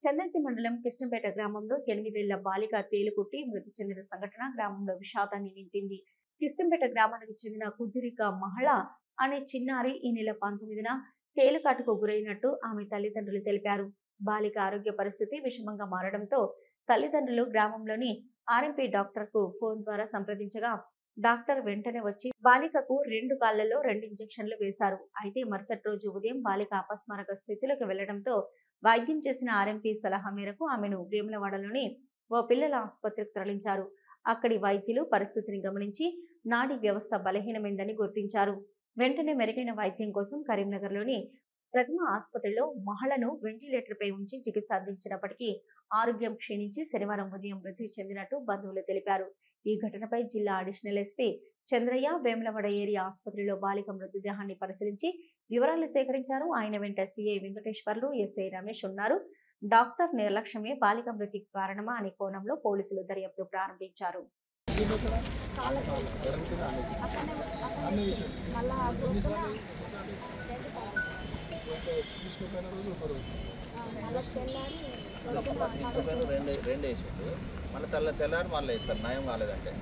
చంద్రతి మండలం కిష్టంపేట గ్రామంలో 8 ఏళ్ల బాలిక తేలుకుట్టి మృతి చెందిన సంఘటన గ్రామంలో విషాదాన్ని నింపింది. కిష్టంపేట గ్రామానికి చెందిన కుదిరిక మహళ అనే చిన్నారి ఈ నెల 19న తేలుకాటుకు గురైనట్టు ఆమె తల్లిదండ్రులు తెలిపారు. బాలిక ఆరోగ్య పరిస్థితి విషమంగా మారడంతో తల్లిదండ్రులు గ్రామంలోని ఆర్ఎంపీ డాక్టర్ కు ఫోన్ ద్వారా సంప్రదించగా డాక్టర్ వెంటనే వచ్చి బాలికకు 2 కాళ్లలో 2 ఇంజెక్షన్లు వేశారు. అయితే మరుసటి రోజు ఉదయం బాలిక అపస్మారక స్థితిలోకి వెళ్లడంతో వైద్యం చేసిన ఆర్ఎంపీ సలహా మేరకు ఆమెను వేములవాడలోని ఓ పిల్లల ఆసుపత్రికి తరలించారు. అక్కడి వైద్యులు పరిస్థితిని గమనించి నాడీ వ్యవస్థ బలహీనమైందని గుర్తించారు. వెంటనే మెరుగైన వైద్యం కోసం కరీంనగర్లోని ప్రథమ ఆసుపత్రిలో మహళను వెంటిలేటర్పై ఉంచి చికిత్స అందించినప్పటికీ ఆరోగ్యం క్షీణించి శనివారం ఉదయం మృతి చెందినట్టు బంధువులు తెలిపారు. ఈ ఘటనపై జిల్లా additional SP Chandraiah Vemulawada area ఆసుపత్రిలో బాలిక మృతదేహాన్ని పరిశీలించి వివరాలు సేకరించారు. ఆయన వెంట సిఐ వెంకటేశ్వర్లు, ఎస్ఐ రమేష్ ఉన్నారు. డాక్టర్ నిర్లక్ష్యమే బాలిక మృతికి కారణమా అనే కోణంలో పోలీసులు దర్యాప్తు ప్రారంభించారు. రెండు వేసిండు మళ్ళీ తెల్లారి మళ్ళీ వేస్తారు నయం కాలేదంటే